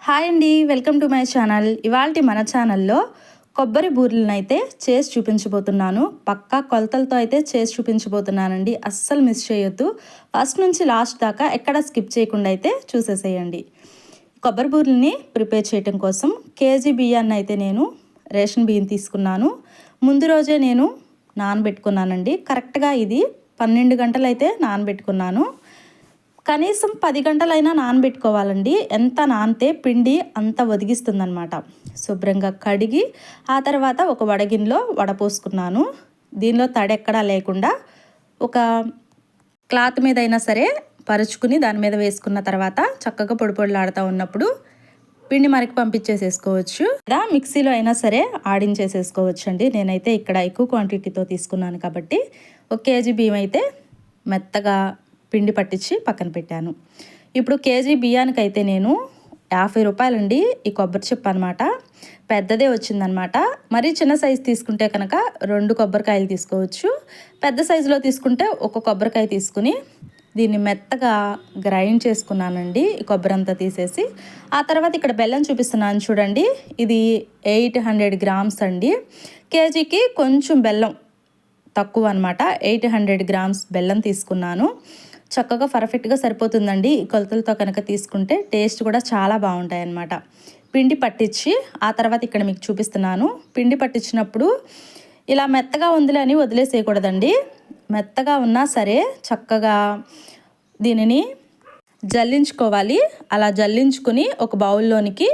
Hi అండి, welcome to my channel. ఇవాల్టి మన ఛానల్లో కొబ్బరి బూరెలను అయితే చేసి చూపించబోతున్నాను. పక్కా కొలతలతో అయితే చేసి చూపించబోతున్నానండి. అస్సలు మిస్ చేయొద్దు. ఫస్ట్ నుంచి లాస్ట్ దాకా ఎక్కడ స్కిప్ చేయకుండా అయితే చూసేసేయండి. కొబ్బరి బూరెల్ని ప్రిపేర్ చేయడం కోసం కేజీ బియ్యాన్ని అయితే నేను రేషన్ బియ్యం తీసుకున్నాను. ముందు రోజే నేను నానబెట్టుకున్నానండి. కరెక్ట్గా ఇది 12 గంటలు అయితే నానబెట్టుకున్నాను. కనీసం 10 గంటలైనా నానబెట్టుకోవాలండి. ఎంత నానితే పిండి అంత ఒదిగిస్తుందనమాట. శుభ్రంగా కడిగి ఆ తర్వాత ఒక వడగిన్నెలో వడపోసుకున్నాను. దీనిలో తడెక్కడా లేకుండా ఒక క్లాత్ మీద అయినా సరే పరుచుకుని దాని మీద వేసుకున్న తర్వాత చక్కగా పొడి పొడిలాడుతూ ఉన్నప్పుడు పిండి మరికి పంపించేసేసుకోవచ్చు. లేదా మిక్సీలో అయినా సరే ఆడించేసేసుకోవచ్చు అండి. నేనైతే ఇక్కడ ఎక్కువ క్వాంటిటీతో తీసుకున్నాను కాబట్టి 1 కేజీ బియ్యం అయితే మెత్తగా పిండి పట్టించి పక్కన పెట్టాను. ఇప్పుడు కేజీ బియ్యానికైతే నేను 50 రూపాయలండి ఈ కొబ్బరి చిప్ప అనమాట. పెద్దదే వచ్చిందనమాట. మరీ చిన్న సైజు తీసుకుంటే కనుక 2 కొబ్బరికాయలు తీసుకోవచ్చు. పెద్ద సైజులో తీసుకుంటే 1 కొబ్బరికాయ తీసుకుని దీన్ని మెత్తగా గ్రైండ్ చేసుకున్నానండి. ఈ కొబ్బరి అంతా తీసేసి ఆ తర్వాత ఇక్కడ బెల్లం చూపిస్తున్నాను చూడండి. ఇది 800 గ్రామ్స్ అండి. కేజీకి కొంచెం బెల్లం తక్కువ అనమాట. 800 గ్రామ్స్ బెల్లం తీసుకున్నాను. చక్కగా పర్ఫెక్ట్గా సరిపోతుందండి. ఈ కొలతలతో కనుక తీసుకుంటే టేస్ట్ కూడా చాలా బాగుంటాయి అన్నమాట. పిండి పట్టించి ఆ తర్వాత ఇక్కడ మీకు చూపిస్తున్నాను. పిండి పట్టించినప్పుడు ఇలా మెత్తగా ఉందిలే అని వదిలేసేయకూడదండి. మెత్తగా ఉన్నా సరే చక్కగా దీనిని జల్లించుకోవాలి. అలా జల్లించుకుని ఒక బౌల్లోనికి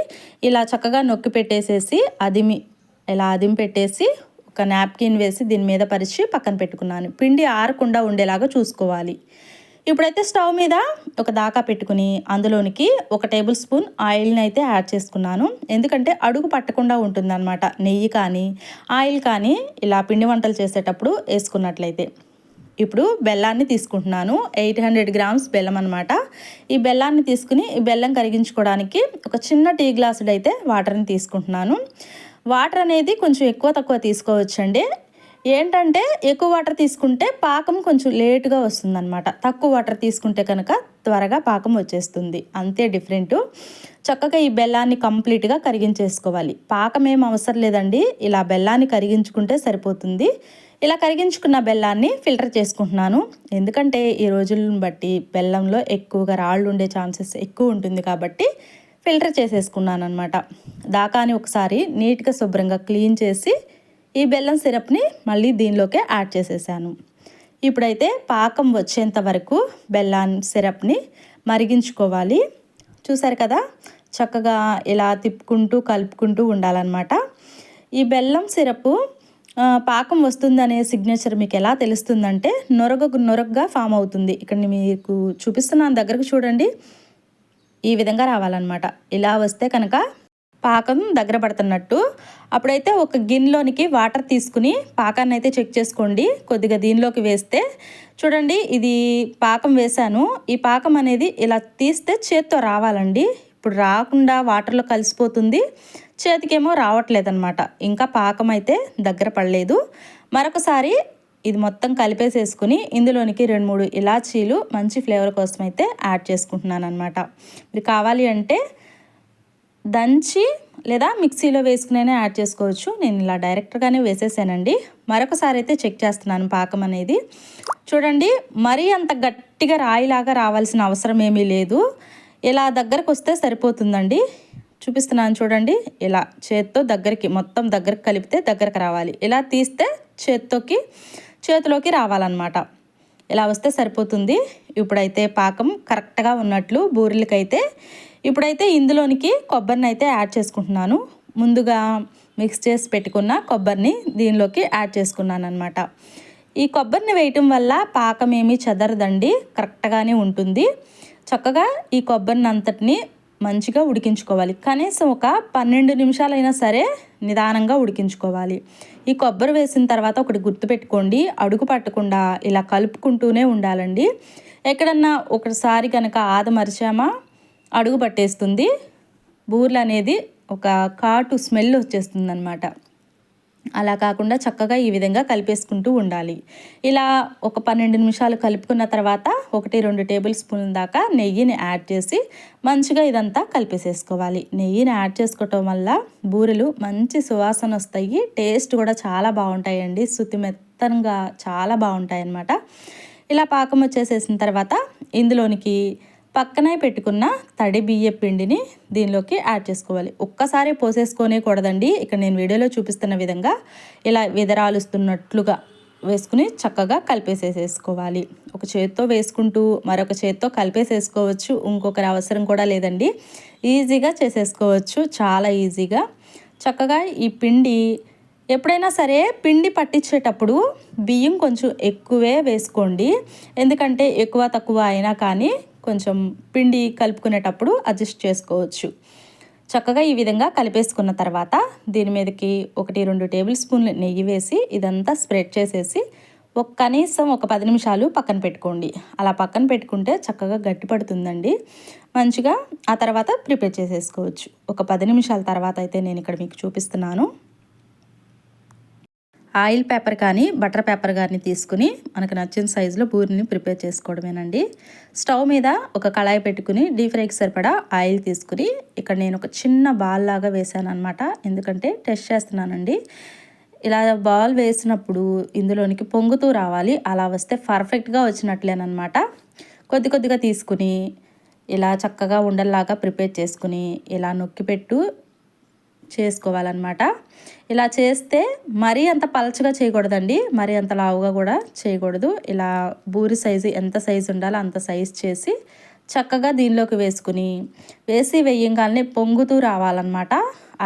ఇలా చక్కగా నొక్కి పెట్టేసేసి ఇలా అదిమి పెట్టేసి ఒక నాప్కిన్ వేసి దీని మీద పరిచి పక్కన పెట్టుకున్నాను. పిండి ఆరకుండా ఉండేలాగా చూసుకోవాలి. ఇప్పుడైతే స్టవ్ మీద ఒక దాకా పెట్టుకుని అందులోనికి 1 టేబుల్ స్పూన్ ఆయిల్ని అయితే యాడ్ చేసుకున్నాను. ఎందుకంటే అడుగు పట్టకుండా ఉంటుందన్నమాట. నెయ్యి కానీ ఆయిల్ కానీ ఇలా పిండి వంటలు చేసేటప్పుడు వేసుకున్నట్లయితే. ఇప్పుడు బెల్లాన్ని తీసుకుంటున్నాను. 800 గ్రామ్స్ బెల్లం అనమాట. ఈ బెల్లాన్ని తీసుకుని ఈ బెల్లం కరిగించుకోవడానికి ఒక చిన్న టీ గ్లాసుడు అయితే వాటర్ని తీసుకుంటున్నాను. వాటర్ అనేది కొంచెం ఎక్కువ తక్కువ తీసుకోవచ్చండి. ఏంటంటే ఎక్కువ వాటర్ తీసుకుంటే పాకం కొంచెం లేటుగా వస్తుందన్నమాట. తక్కువ వాటర్ తీసుకుంటే కనుక త్వరగా పాకం వచ్చేస్తుంది. అంతే డిఫరెంటు. చక్కగా ఈ బెల్లాన్ని కంప్లీట్గా కరిగించేసుకోవాలి. పాకం ఏం అవసరం లేదండి. ఇలా బెల్లాన్ని కరిగించుకుంటే సరిపోతుంది. ఇలా కరిగించుకున్న బెల్లాన్ని ఫిల్టర్ చేసుకుంటున్నాను. ఎందుకంటే ఈ రోజులను బట్టి బెల్లంలో ఎక్కువగా రాళ్ళు ఉండే ఛాన్సెస్ ఎక్కువ ఉంటుంది కాబట్టి ఫిల్టర్ చేసేసుకున్నాను అనమాట. దాకాని ఒకసారి నీట్గా శుభ్రంగా క్లీన్ చేసి ఈ బెల్లం సిరప్ని మళ్ళీ దీనిలోకే యాడ్ చేసేసాను. ఇప్పుడైతే పాకం వచ్చేంత వరకు బెల్లం సిరప్ని మరిగించుకోవాలి. చూసారు కదా, చక్కగా ఇలా తిప్పుకుంటూ కలుపుకుంటూ ఉండాలన్నమాట. ఈ బెల్లం సిరప్ పాకం వస్తుందనే సిగ్నేచర్ మీకు ఎలా తెలుస్తుందంటే నొరగగా ఫామ్ అవుతుంది. ఇక్కడ మీకు చూపిస్తున్నాను, దగ్గరకు చూడండి. ఈ విధంగా రావాలన్నమాట. ఇలా వస్తే కనుక పాకం దగ్గర పడుతున్నట్టు. అప్పుడైతే ఒక గిన్నెలోనికి వాటర్ తీసుకుని పాకాన్ని అయితే చెక్ చేసుకోండి. కొద్దిగా దీనిలోకి వేస్తే చూడండి, ఇది పాకం వేశాను. ఈ పాకం అనేది ఇలా తీస్తే చేత్తో రావాలండి. ఇప్పుడు రాకుండా వాటర్లో కలిసిపోతుంది. చేతికేమో రావట్లేదన్నమాట. ఇంకా పాకం అయితే దగ్గర పడలేదు. మరొకసారి ఇది మొత్తం కలిపేసేసుకుని ఇందులోనికి 2-3 ఇలాచీలు మంచి ఫ్లేవర్ కోసం అయితే యాడ్ చేసుకుంటున్నాను అనమాట. మీరు కావాలి అంటే దంచి లేదా మిక్సీలో వేసుకునే యాడ్ చేసుకోవచ్చు. నేను ఇలా డైరెక్ట్గానే వేసేసానండి. మరొకసారి అయితే చెక్ చేస్తున్నాను పాకం అనేది. చూడండి, మరీ అంత గట్టిగా రాయిలాగా రావాల్సిన అవసరం ఏమీ లేదు. ఇలా దగ్గరకు వస్తే సరిపోతుందండి. చూపిస్తున్నాను చూడండి. ఇలా చేత్తో మొత్తం దగ్గరికి కలిపితే దగ్గరకు రావాలి. ఇలా తీస్తే చేతిలోకి రావాలన్నమాట. ఇలా వస్తే సరిపోతుంది. ఇప్పుడైతే పాకం కరెక్ట్గా ఉన్నట్లు బూరెలకైతే. ఇప్పుడైతే ఇందులోనికి కొబ్బరిని అయితే యాడ్ చేసుకుంటున్నాను. ముందుగా మిక్స్ చేసి పెట్టుకున్న కొబ్బరిని దీనిలోకి యాడ్ చేసుకున్నాను అనమాట. ఈ కొబ్బరిని వేయటం వల్ల పాకం ఏమీ చెదరదండి, కరెక్ట్గానే ఉంటుంది. చక్కగా ఈ కొబ్బరిని అంతటిని మంచిగా ఉడికించుకోవాలి. కనీసం ఒక 12 నిమిషాలైనా సరే నిదానంగా ఉడికించుకోవాలి. ఈ కొబ్బరి వేసిన తర్వాత ఒకటి గుర్తుపెట్టుకోండి, అడుగు పట్టకుండా ఇలా కలుపుకుంటూనే ఉండాలండి. ఎక్కడన్నా ఒకసారి కనుక ఆదమరిచామా అడుగు పట్టేస్తుంది. బూరెలు అనేది ఒక కాటు స్మెల్ వచ్చేస్తుంది అనమాట. అలా కాకుండా చక్కగా ఈ విధంగా కలిపేసుకుంటూ ఉండాలి. ఇలా ఒక 12 నిమిషాలు కలుపుకున్న తర్వాత 1-2 టేబుల్ స్పూన్ల దాకా నెయ్యిని యాడ్ చేసి మంచిగా ఇదంతా కలిపేసేసుకోవాలి. నెయ్యిని యాడ్ చేసుకోవటం వల్ల బూరెలు మంచి సువాసన వస్తాయి, టేస్ట్ కూడా చాలా బాగుంటాయండి, శుతి మెత్తగా చాలా బాగుంటాయి అన్నమాట. ఇలా పాకం వచ్చేసేసిన తర్వాత ఇందులోనికి పక్కనే పెట్టుకున్న తడి బియ్య పిండిని దీనిలోకి యాడ్ చేసుకోవాలి. ఒక్కసారి పోసేసుకొనే కూడదండి. ఇక్కడ నేను వీడియోలో చూపిస్తున్న విధంగా ఇలా విదరాలుస్తున్నట్లుగా వేసుకుని చక్కగా కలిపేసేసుకోవాలి. ఒక చేత్తో వేసుకుంటూ మరొక చేత్తో కలిపేసేసుకోవచ్చు, ఇంకొకరి అవసరం కూడా లేదండి. ఈజీగా చేసేసుకోవచ్చు, చాలా ఈజీగా. చక్కగా ఈ పిండి ఎప్పుడైనా సరే పిండి పట్టించేటప్పుడు బియ్యం కొంచెం ఎక్కువే వేసుకోండి. ఎందుకంటే ఎక్కువ తక్కువ అయినా కానీ కొంచెం పిండి కలుపుకునేటప్పుడు అడ్జస్ట్ చేసుకోవచ్చు. చక్కగా ఈ విధంగా కలిపేసుకున్న తర్వాత దీని మీదకి 1-2 టేబుల్ స్పూన్లు నెయ్యి వేసి ఇదంతా స్ప్రెడ్ చేసేసి కనీసం ఒక 10 నిమిషాలు పక్కన పెట్టుకోండి. అలా పక్కన పెట్టుకుంటే చక్కగా గట్టి పడుతుందండి మంచిగా. ఆ తర్వాత ప్రిపేర్ చేసేసుకోవచ్చు. ఒక 10 నిమిషాల తర్వాత అయితే నేను ఇక్కడ మీకు చూపిస్తున్నాను. ఆయిల్ పేపర్ కానీ బటర్ పేపర్ కానీ తీసుకుని మనకు నచ్చిన సైజులో బూరిని ప్రిపేర్ చేసుకోవడమేనండి. స్టవ్ మీద ఒక కళాయి పెట్టుకుని డీప్ ఫ్రైకి సరిపడా ఆయిల్ తీసుకుని ఇక్కడ నేను ఒక చిన్న బాల్ లాగా వేసాను అనమాట. ఎందుకంటే టెస్ట్ చేస్తున్నానండి. ఇలా బాల్ వేసినప్పుడు ఇందులోనికి పొంగుతూ రావాలి. అలా వస్తే పర్ఫెక్ట్గా వచ్చినట్లేనమాట. కొద్ది కొద్దిగా తీసుకుని ఇలా చక్కగా ఉండల్లాగా ప్రిపేర్ చేసుకుని ఇలా నొక్కిపెట్టు చేసుకోవాలన్నమాట. ఇలా చేస్తే మరీ అంత పలచగా చేయకూడదండి, మరీ అంత లావుగా కూడా చేయకూడదు. ఇలా బూరి సైజు ఎంత సైజు ఉండాలో అంత సైజు చేసి చక్కగా దీనిలోకి వేసి వేయంగానే పొంగుతూ రావాలన్నమాట.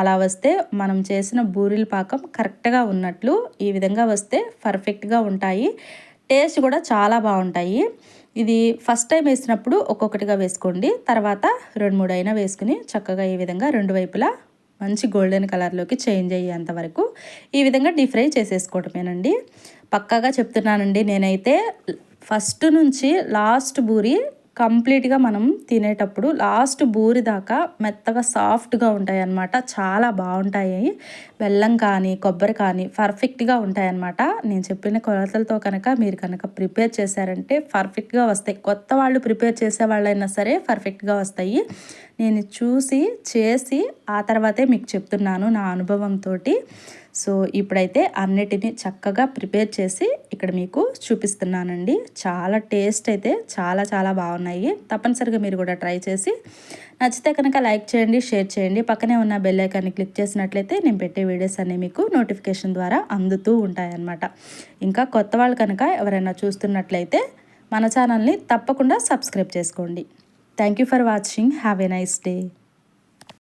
అలా వస్తే మనం చేసిన బూరెల పాకం కరెక్ట్గా ఉన్నట్లు ఈ విధంగా వస్తే పర్ఫెక్ట్గా ఉంటాయి, టేస్ట్ కూడా చాలా బాగుంటాయి. ఇది ఫస్ట్ టైం వేసినప్పుడు ఒక్కొక్కటిగా వేసుకోండి, తర్వాత 2-3 అయినా వేసుకుని చక్కగా ఈ విధంగా రెండు వైపులా మంచి గోల్డెన్ కలర్లోకి చేంజ్ అయ్యేంత వరకు ఈ విధంగా డీప్ ఫ్రై చేసేసుకోవటమేనండి. పక్కాగా చెప్తున్నానండి, నేనైతే ఫస్ట్ నుంచి లాస్ట్ బూరి కంప్లీట్గా మనం తినేటప్పుడు లాస్ట్ బూరి దాకా మెత్తగా సాఫ్ట్గా ఉంటాయి అన్నమాట. చాలా బాగుంటాయి. బెల్లం కానీ కొబ్బరి కానీ పర్ఫెక్ట్గా ఉంటాయి అన్నమాట. నేను చెప్పిన కొలతలతో కనుక మీరు కనుక ప్రిపేర్ చేశారంటే పర్ఫెక్ట్గా వస్తాయి. కొత్త వాళ్ళు ప్రిపేర్ చేసే వాళ్ళైనా సరే పర్ఫెక్ట్గా వస్తాయి. నేను చూసి చేసి ఆ తర్వాతే మీకు చెప్తున్నాను నా అనుభవంతో. సో ఇప్పుడైతే అన్నిటినీ చక్కగా ప్రిపేర్ చేసి ఇక్కడ మీకు చూపిస్తున్నానండి. చాలా టేస్ట్ అయితే చాలా చాలా బాగున్నాయి. తప్పనిసరిగా మీరు కూడా ట్రై చేసి నచ్చితే కనుక లైక్ చేయండి, షేర్ చేయండి. పక్కనే ఉన్న బెల్ ఐకాన్ని క్లిక్ చేసినట్లయితే నేను పెట్టే వీడియోస్ అన్నీ మీకు నోటిఫికేషన్ ద్వారా అందుతూ ఉంటాయన్నమాట. ఇంకా కొత్త వాళ్ళు కనుక ఎవరైనా చూస్తున్నట్లయితే మన ఛానల్ని తప్పకుండా సబ్స్క్రైబ్ చేసుకోండి. Thank you for watching. Have a nice day.